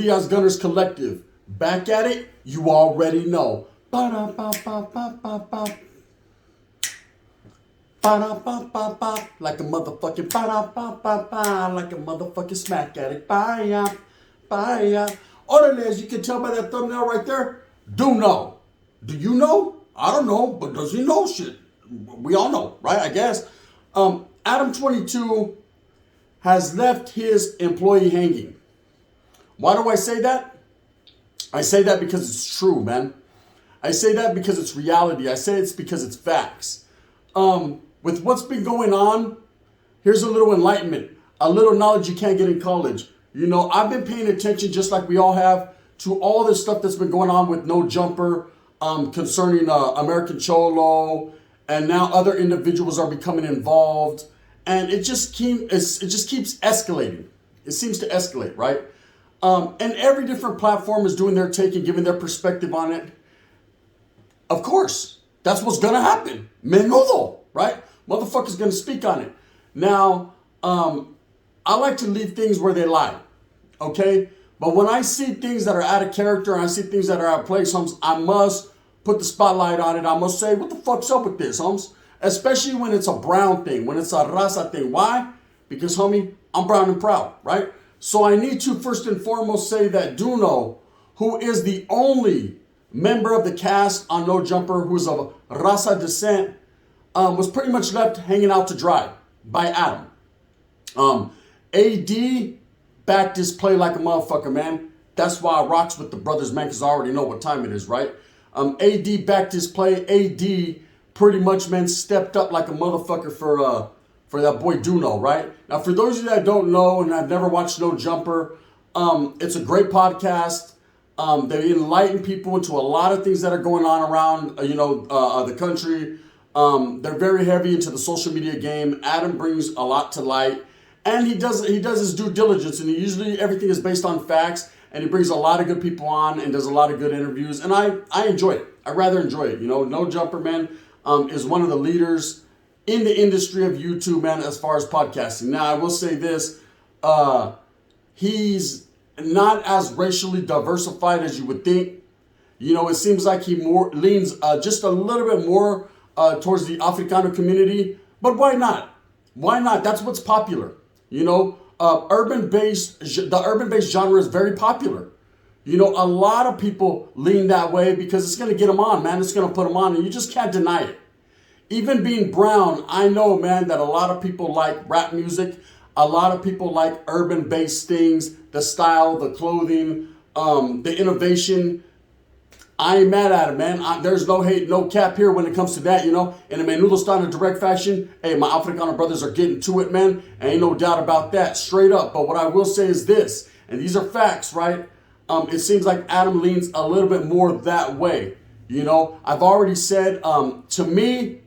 Diaz Gunners Collective. Back at it, you already know. Ba-da-ba-ba-ba-ba-ba. Ba-da-ba-ba-ba. Like a motherfucking ba-da-ba-ba-ba. Like a motherfucking smack addict. Bye-ya. Bye-ya. Orderly, as you can tell by that thumbnail right there, Duno. Do you know? I don't know, but does he know shit? We all know, right? I guess. Adam 22 has left his employee hanging. Why do I say that? I say that because it's true, man. I say that because it's reality. I say it's because it's facts. With what's been going on, here's a little enlightenment, a little knowledge you can't get in college. You know, I've been paying attention, just like we all have, to all this stuff that's been going on with No Jumper, concerning American Cholo, and now other individuals are becoming involved. And it just keeps escalating. It seems to escalate, right? And every different platform is doing their take and giving their perspective on it. Of course, that's what's going to happen. Menudo, right? Motherfucker's going to speak on it. Now, I like to leave things where they lie, okay? But when I see things that are out of character and I see things that are out of place, homes, I must put the spotlight on it. I must say, what the fuck's up with this, homes? Especially when it's a brown thing, when it's a raza thing. Why? Because, homie, I'm brown and proud, right? So I need to first and foremost say that Duno, who is the only member of the cast on No Jumper who's of raza descent, was pretty much left hanging out to dry by Adam. AD backed his play like a motherfucker, man. That's why I rocks with the brothers, man, because I already know what time it is, right? AD backed his play. AD pretty much, man, stepped up like a motherfucker for that boy Duno, right? Now, for those of you that don't know and have never watched No Jumper, it's a great podcast. They enlighten people into a lot of things that are going on around, the country. They're very heavy into the social media game. Adam brings a lot to light, and he does his due diligence, and usually everything is based on facts, and he brings a lot of good people on and does a lot of good interviews, and I enjoy it. I rather enjoy it. No Jumper, man, is one of the leaders in the industry of YouTube, man, as far as podcasting. Now, I will say this, he's not as racially diversified as you would think. It seems like he leans just a little bit more towards the Africano community, but why not? Why not? That's what's popular. The urban-based genre is very popular. A lot of people lean that way because it's going to get them on, man. It's going to put them on, and you just can't deny it. Even being brown, I know, man, that a lot of people like rap music. A lot of people like urban-based things, the style, the clothing, the innovation. I ain't mad at it, man. There's no hate, no cap here when it comes to that, In a menudo style in direct fashion, hey, my Africano brothers are getting to it, man. Ain't no doubt about that, straight up. But what I will say is this, and these are facts, right? It seems like Adam leans a little bit more that way. I've already said, to me,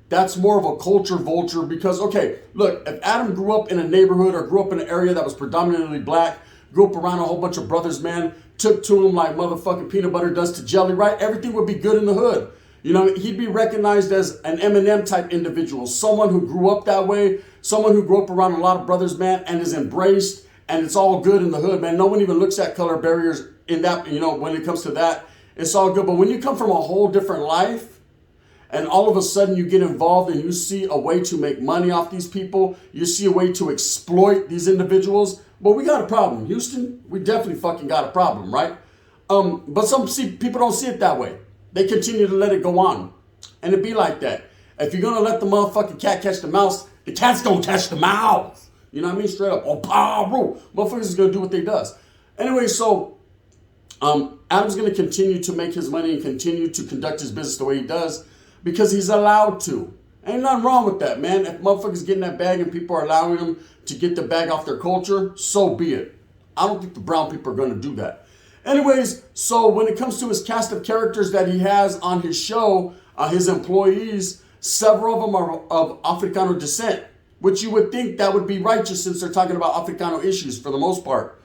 that's more of a culture vulture because, okay, look, if Adam grew up in a neighborhood or grew up in an area that was predominantly black, grew up around a whole bunch of brothers, man, took to him like motherfucking peanut butter does to jelly, right? Everything would be good in the hood. He'd be recognized as an Eminem type individual, someone who grew up that way, someone who grew up around a lot of brothers, man, and is embraced, and it's all good in the hood, man. No one even looks at color barriers in that, when it comes to that, it's all good. But when you come from a whole different life, and all of a sudden you get involved and you see a way to make money off these people, you see a way to exploit these individuals, well, we got a problem. Houston, we definitely fucking got a problem, right? But some people don't see it that way. They continue to let it go on. And it be like that. If you're going to let the motherfucking cat catch the mouse, the cat's going to catch the mouse. You know what I mean? Straight up. Oh, bro. Motherfuckers is going to do what they does. Anyway, so Adam's going to continue to make his money and continue to conduct his business the way he does because he's allowed to. Ain't nothing wrong with that, man. If motherfuckers getting that bag and people are allowing them to get the bag off their culture, so be it. I don't think the brown people are going to do that. Anyways, so when it comes to his cast of characters that he has on his show, his employees, several of them are of Africano descent, which you would think that would be righteous since they're talking about Africano issues for the most part.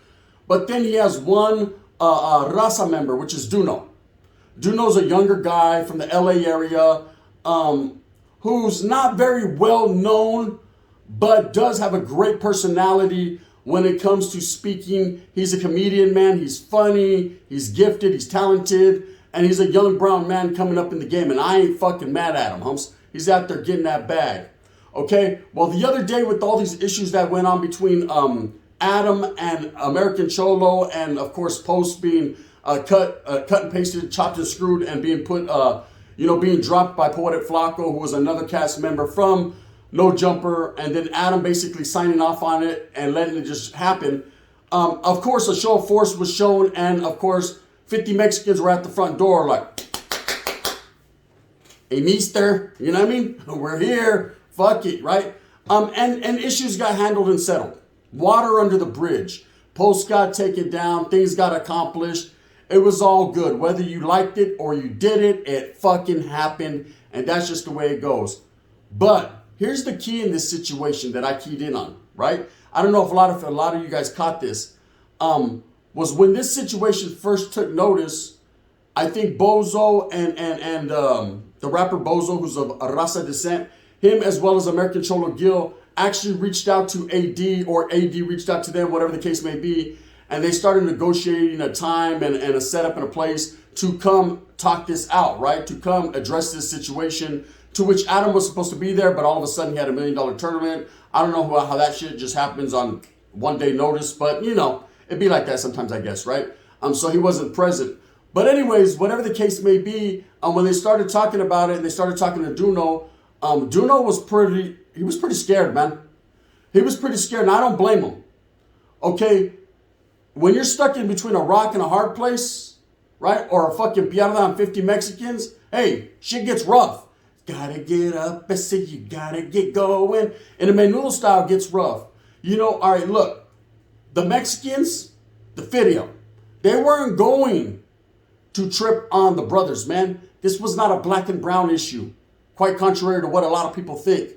But then he has one raza member, which is Duno. Duno's a younger guy from the LA area, who's not very well known, but does have a great personality, when it comes to speaking. He's a comedian, man. He's funny, he's gifted, he's talented, and he's a young brown man coming up in the game, and I ain't fucking mad at him, humps. He's out there getting that bag. Okay, well, the other day with all these issues that went on between Adam and American Cholo, and of course Post being cut and pasted, chopped and screwed, and being put, being dropped by Poetic Flacco, who was another cast member from No Jumper, and then Adam basically signing off on it and letting it just happen. Of course, a show of force was shown, and of course, 50 Mexicans were at the front door like, hey, mister, you know what I mean? We're here. Fuck it, right? And issues got handled and settled. Water under the bridge. Posts got taken down. Things got accomplished. It was all good. Whether you liked it or you did it, it fucking happened. And that's just the way it goes. But here's the key in this situation that I keyed in on, right? I don't know if a lot of you guys caught this. Was when this situation first took notice, I think Bozo and the rapper Bozo, who's of Raza descent, him as well as American Cholo Gil actually reached out to AD, or AD reached out to them, whatever the case may be, and they started negotiating a time and a setup and a place to come talk this out, right? To come address this situation, to which Adam was supposed to be there, but all of a sudden he had $1 million tournament. I don't know how that shit just happens on one day notice, but it'd be like that sometimes, I guess, right? So he wasn't present. But anyways, whatever the case may be, when they started talking about it and they started talking to Duno, Duno was pretty scared, man. He was pretty scared, and I don't blame him. Okay, when you're stuck in between a rock and a hard place, right, or a fucking piarda on 50 Mexicans, hey, shit gets rough. Gotta get up, I say you gotta get going. And the Menudo style gets rough. All right, look, the Mexicans, the video, they weren't going to trip on the brothers, man. This was not a black and brown issue. Quite contrary to what a lot of people think.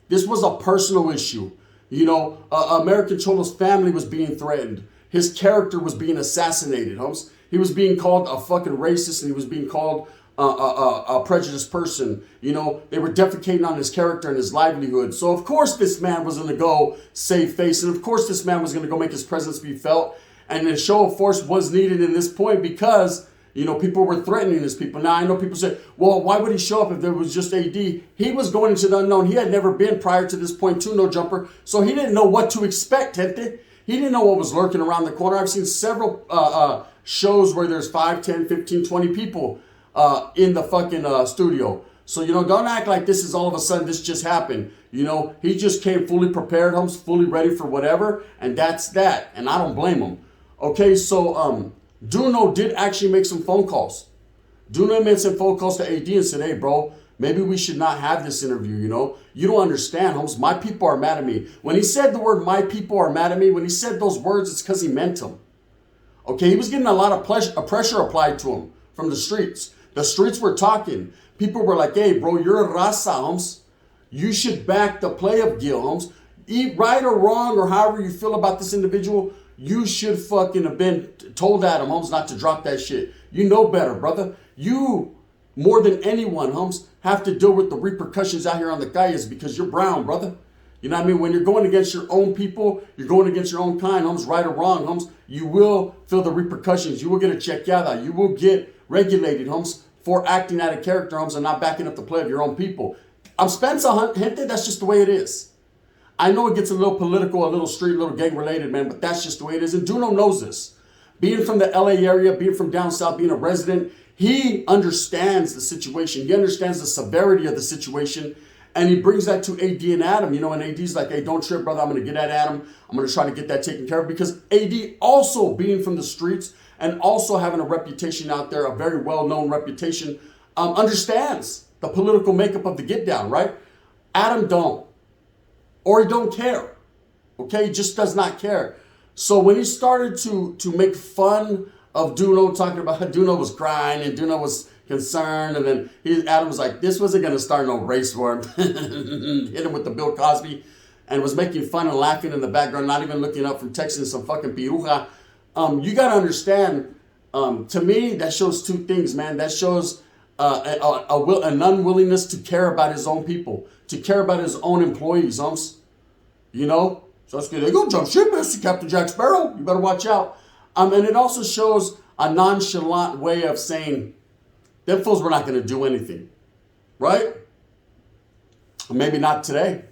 This was a personal issue. American Cholo's family was being threatened. His character was being assassinated, homes. He was being called a fucking racist, and he was being called a prejudiced person. They were defecating on his character and his livelihood. So of course this man was going to go save face, and of course this man was going to go make his presence be felt. And a show of force was needed in this point because people were threatening his people. Now, I know people say, well, why would he show up if there was just AD? He was going into the unknown. He had never been prior to this point to No Jumper, so he didn't know what to expect, gente. He didn't know what was lurking around the corner. I've seen several shows where there's 5, 10, 15, 20 people in the fucking studio. So, don't act like this is all of a sudden this just happened. He just came fully prepared, fully ready for whatever, and that's that. And I don't blame him. Okay, so Duno did actually make some phone calls. Duno made some phone calls to AD and said, hey, bro, maybe we should not have this interview, You don't understand, homes. My people are mad at me. When he said the word, my people are mad at me, when he said those words, it's because he meant them. Okay, he was getting a lot of pressure applied to him from the streets. The streets were talking. People were like, hey, bro, you're a raza, homes. You should back the play of Gil, homes. Right or wrong, or however you feel about this individual, you should fucking have been told Adam Holmes not to drop that shit. You know better, brother. You, more than anyone, Holmes, have to deal with the repercussions out here on the calles because you're brown, brother. You know what I mean? When you're going against your own people, you're going against your own kind, Holmes, right or wrong, Holmes, you will feel the repercussions. You will get a chequeada. You will get regulated, Holmes, for acting out of character, Holmes, and not backing up the play of your own people. I'm Spencer, gente. That's just the way it is. I know it gets a little political, a little street, a little gang related, man, but that's just the way it is. And Duno knows this. Being from the LA area, being from down south, being a resident, he understands the situation. He understands the severity of the situation. And he brings that to AD and Adam, and AD's like, hey, don't trip, brother. I'm going to get at Adam. I'm going to try to get that taken care of. Because AD also being from the streets and also having a reputation out there, a very well-known reputation, understands the political makeup of the get down, right? Adam don't. Or he don't care, okay? He just does not care. So when he started to make fun of Duno, talking about how Duno was crying and Duno was concerned, and then Adam was like, this wasn't going to start no race war. Hit him with the Bill Cosby, and was making fun and laughing in the background, not even looking up from texting some fucking piruja. You got to understand, to me, that shows two things, man. That shows an unwillingness to care about his own people, to care about his own employees, So it's good. They go jump ship, Mr. Captain Jack Sparrow. You better watch out. And it also shows a nonchalant way of saying, them fools were not going to do anything. Right? Maybe not today.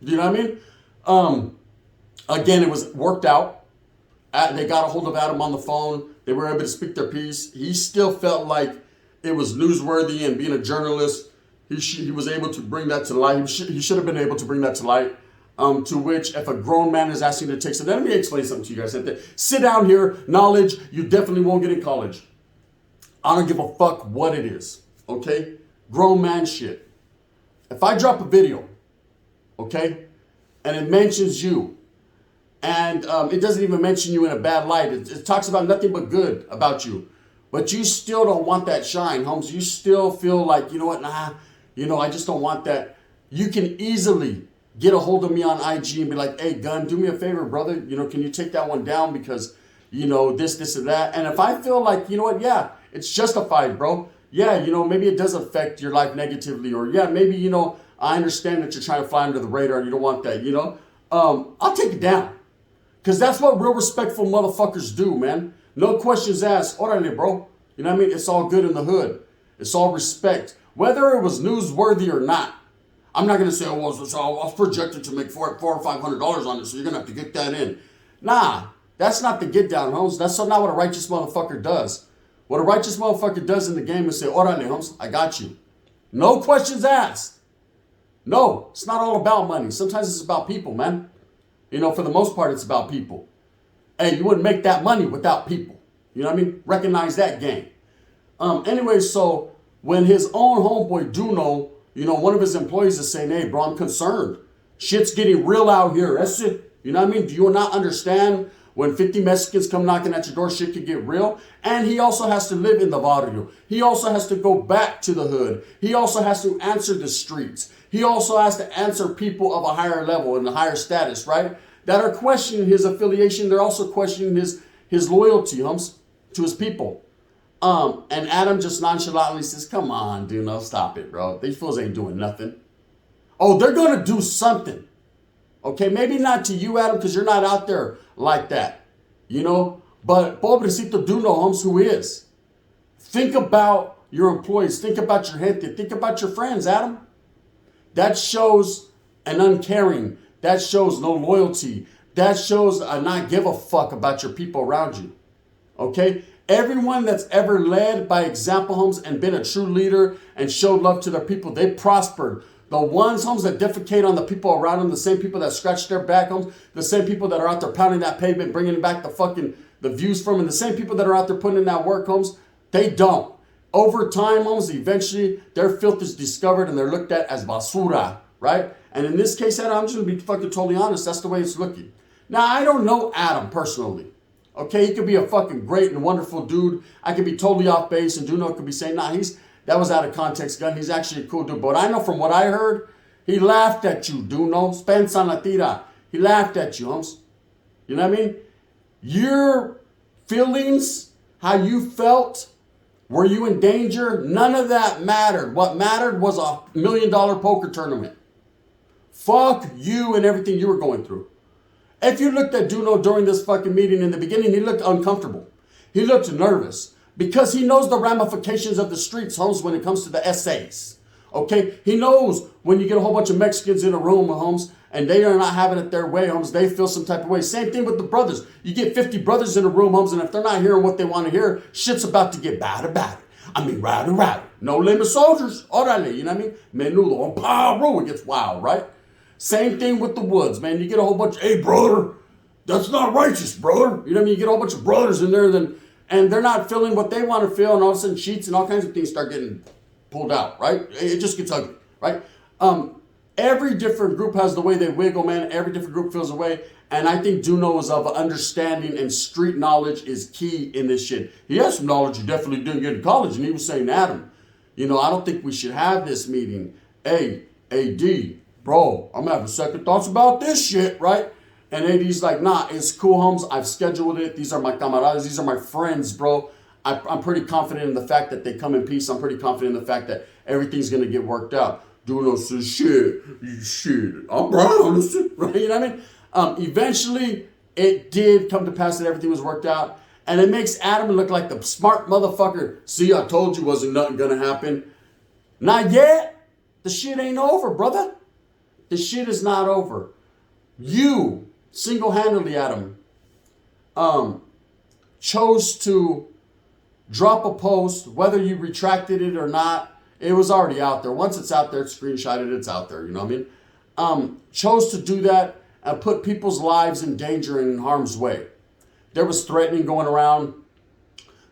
Do you know what I mean? Again, it was worked out. They got a hold of Adam on the phone. They were able to speak their piece. He still felt like it was newsworthy, and being a journalist, he was able to bring that to light. He should have been able to bring that to light. To which, if a grown man is asking to take something, let me explain something to you guys. Sit down here, knowledge you definitely won't get in college. I don't give a fuck what it is, okay? Grown man shit. If I drop a video, okay, and it mentions you, and it doesn't even mention you in a bad light. It talks about nothing but good about you. But you still don't want that shine, Holmes. You still feel like, you know what, nah, I just don't want that. You can easily get a hold of me on IG and be like, hey, Gun, do me a favor, brother. Can you take that one down because, this, and that. And if I feel like, you know what, yeah, it's justified, bro. Yeah, maybe it does affect your life negatively. Or, yeah, maybe, I understand that you're trying to fly under the radar and you don't want that, I'll take it down. Because that's what real respectful motherfuckers do, man. No questions asked. Orale, bro. You know what I mean? It's all good in the hood. It's all respect. Whether it was newsworthy or not. I'm not going to say, I was projected to make $400 or $500 on it, so you're going to have to get that in. Nah, that's not the get down, Holmes. That's not what a righteous motherfucker does. What a righteous motherfucker does in the game is say, Orale, Holmes, I got you. No questions asked. No, it's not all about money. Sometimes it's about people, man. For the most part, it's about people. Hey, you wouldn't make that money without people. You know what I mean? Recognize that game. Anyway, so when his own homeboy, Duno, one of his employees is saying, hey, bro, I'm concerned. Shit's getting real out here. That's it. You know what I mean? Do you not understand when 50 Mexicans come knocking at your door, shit could get real? And he also has to live in the barrio. He also has to go back to the hood. He also has to answer the streets. He also has to answer people of a higher level and a higher status, right? That are questioning his affiliation. They're also questioning his loyalty, to his people. And Adam just nonchalantly says, come on, Duno, stop it, bro. These fools ain't doing nothing. Oh, they're going to do something. Okay, maybe not to you, Adam, because you're not out there like that. But pobrecito Duno, who is. Think about your employees. Think about your gente. Think about your friends, Adam. That shows an uncaring. That shows no loyalty. That shows a not give a fuck about your people around you. Okay? Everyone that's ever led by example, Holmes, and been a true leader and showed love to their people, they prospered. The ones, Holmes, that defecate on the people around them, the same people that scratch their back, Holmes, the same people that are out there pounding that pavement, bringing back the views from, and the same people that are out there putting in that work, Holmes, they don't. Over time, Holmes, eventually their filth is discovered and they're looked at as basura, right? And in this case, Adam, I'm just going to be fucking totally honest. That's the way it's looking. Now, I don't know Adam personally. Okay, he could be a fucking great and wonderful dude. I could be totally off base, and Duno could be saying, nah, that was out of context, Gun. He's actually a cool dude. But I know from what I heard, he laughed at you, Duno. Spensa la tira. He laughed at you, Holmes. You know what I mean? Your feelings, how you felt, were you in danger? None of that mattered. What mattered was $1 million poker tournament. Fuck you and everything you were going through. If you looked at Duno during this fucking meeting in the beginning, he looked uncomfortable. He looked nervous because he knows the ramifications of the streets, Holmes, when it comes to the essays. Okay? He knows when you get a whole bunch of Mexicans in a room, Holmes, and they are not having it their way, Holmes, they feel some type of way. Same thing with the brothers. You get 50 brothers in a room, Holmes, and if they're not hearing what they want to hear, shit's about to get bad about it. I mean, rowdy. No limit soldiers. Orale, you know what I mean? Menudo. On Barrio, it gets wild, right? Same thing with the woods, man. You get a whole bunch of, hey, brother, that's not righteous, brother. You know what I mean? You get a whole bunch of brothers in there, and they're not feeling what they want to feel, and all of a sudden sheets and all kinds of things start getting pulled out, right? It just gets ugly, right? Every different group has the way they wiggle, man. Every different group feels a way. And I think Duno is of understanding and street knowledge is key in this shit. He has some knowledge he definitely didn't get in college. And he was saying, Adam, I don't think we should have this meeting. Hey, AD, bro, I'm having second thoughts about this shit, right? And AD's like, nah, it's cool, Holmes. I've scheduled it. These are my camaradas. These are my friends, bro. I'm pretty confident in the fact that they come in peace. I'm pretty confident in the fact that everything's going to get worked out. Duno says, shit, I'm brown, right? You know what I mean? Eventually, it did come to pass that everything was worked out. And it makes Adam look like the smart motherfucker. See, I told you wasn't nothing gonna happen. Not yet. The shit ain't over, brother. The shit is not over. You, single-handedly, Adam, chose to drop a post, whether you retracted it or not. It was already out there. Once it's out there, it's screenshotted, it's out there, you know what I mean? Chose to do that and put people's lives in danger and in harm's way. There was threatening going around.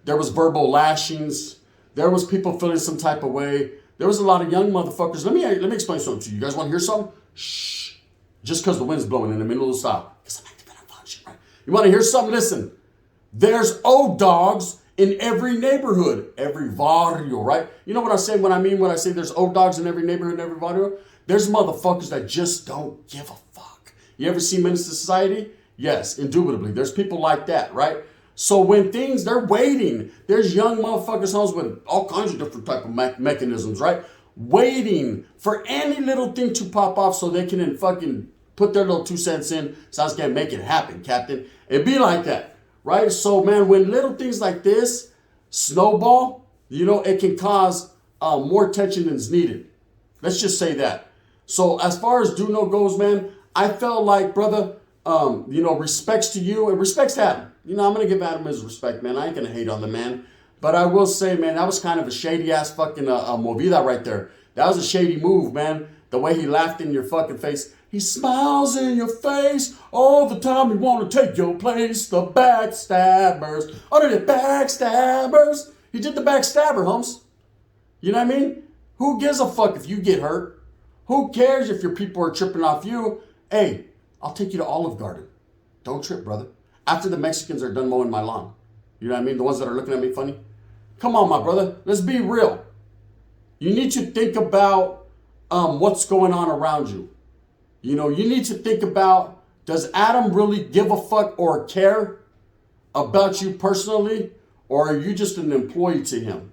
There was verbal lashings. There was people feeling some type of way. There was a lot of young motherfuckers. Let me explain something to you. You guys want to hear something? Shh. Just because the wind's blowing in the middle of the stop. Because I'm active on function, right? You want to hear something? Listen. There's old dogs in every neighborhood, every barrio, right? You know what I say when I say there's old dogs in every neighborhood, every barrio? There's motherfuckers that just don't give a fuck. You ever see Menace to Society? Yes, indubitably. There's people like that, right? So when they're waiting. There's young motherfuckers homes with all kinds of different type of mechanisms, right? Waiting for any little thing to pop off so they can fucking put their little 2 cents in. Sounds can't make it happen, Captain. It'd be like that, right? So, man, when little things like this snowball, it can cause more tension than is needed. Let's just say that. So as far as Duno goes, man, I felt like, brother, respects to you and respects to Adam. I'm going to give Adam his respect, man. I ain't going to hate on the man. But I will say, man, that was kind of a shady-ass fucking movida right there. That was a shady move, man. The way he laughed in your fucking face. He smiles in your face all the time. He want to take your place. The backstabbers. Oh, they're the backstabbers. He did the backstabber, Holmes. You know what I mean? Who gives a fuck if you get hurt? Who cares if your people are tripping off you? Hey, I'll take you to Olive Garden. Don't trip, brother. After the Mexicans are done mowing my lawn. You know what I mean? The ones that are looking at me funny. Come on, my brother. Let's be real. You need to think about what's going on around you. You need to think about, does Adam really give a fuck or care about you personally? Or are you just an employee to him?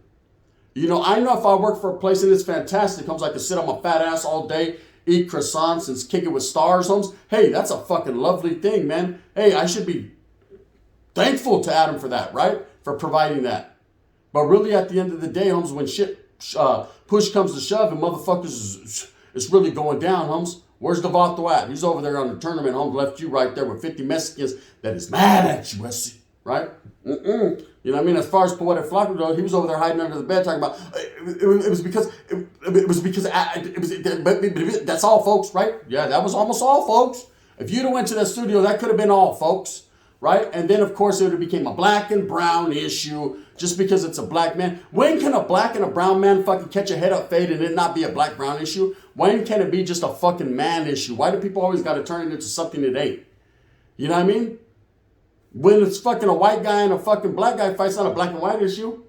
I know if I work for a place and it's fantastic, Holmes, I can sit on my fat ass all day, eat croissants and kick it with stars, Holmes. Hey, that's a fucking lovely thing, man. Hey, I should be thankful to Adam for that, right? For providing that. But really, at the end of the day, Holmes, when shit push comes to shove and motherfuckers it's really going down, Holmes, where's the Vato at? He's over there on the tournament, Holmes, left you right there with 50 Mexicans that is mad at you, right? You know what I mean? As far as Poetic Flacco goes, he was over there hiding under the bed talking about, it was because that's all, folks, right? Yeah, that was almost all, folks. If you'd have went to that studio, that could have been all, folks. Right? And then, of course, it would have became a black and brown issue just because it's a black man. When can a black and a brown man fucking catch a head up fade and it not be a black-brown issue? When can it be just a fucking man issue? Why do people always got to turn it into something it ain't? You know what I mean? When it's fucking a white guy and a fucking black guy fight, it's not a black and white issue.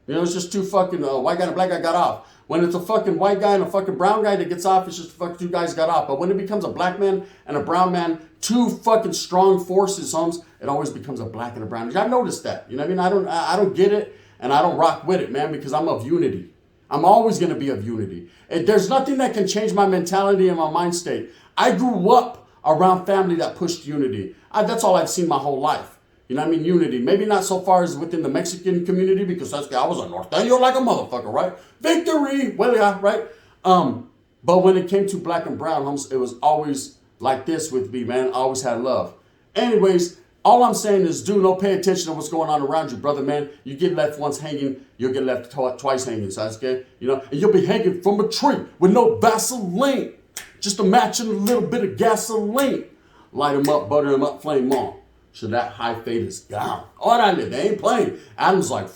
It's just two fucking white guy and a black guy got off. When it's a fucking white guy and a fucking brown guy that gets off, it's just fucking two guys got off. But when it becomes a black man and a brown man, two fucking strong forces, Holmes, it always becomes a black and a brown. I've noticed that. You know what I mean? I don't get it, and I don't rock with it, man, because I'm of unity. I'm always going to be of unity. There's nothing that can change my mentality and my mind state. I grew up around family that pushed unity. That's all I've seen my whole life. You know what I mean? Unity. Maybe not so far as within the Mexican community, because I was a norteño like a motherfucker, right? Victory! Well, yeah, right? But when it came to black and brown, Holmes, it was always like this with me, man. I always had love. Anyways, all I'm saying is, Duno, pay attention to what's going on around you, brother, man. You get left once hanging, you'll get left twice hanging, Sasuke. And you'll be hanging from a tree with no Vaseline. Just a match and a little bit of gasoline. Light them up, butter them up, flame on. So that high fade is gone. Oh, they ain't playing. Adam's like,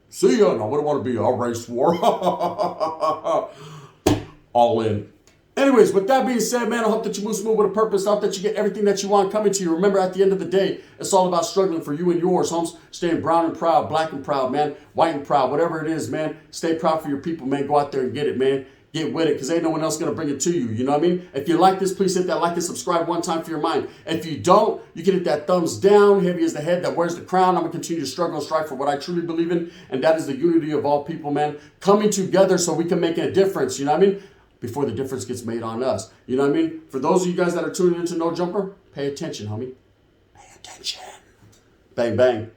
see ya. No, I wouldn't want to be a race war. All in. Anyways, with that being said, man, I hope that you move smooth with a purpose. I hope that you get everything that you want coming to you. Remember, at the end of the day, it's all about struggling for you and yours, Holmes. Staying brown and proud, black and proud, man. White and proud, whatever it is, man. Stay proud for your people, man. Go out there and get it, man. Get with it, because ain't no one else going to bring it to you. You know what I mean? If you like this, please hit that like and subscribe one time for your mind. If you don't, you can hit that thumbs down. Heavy as the head that wears the crown. I'm going to continue to struggle and strive for what I truly believe in, and that is the unity of all people, man. Coming together so we can make a difference. You know what I mean? before the difference gets made on us. You know what I mean? For those of you guys that are tuning into No Jumper, pay attention, homie. Pay attention. Bang, bang.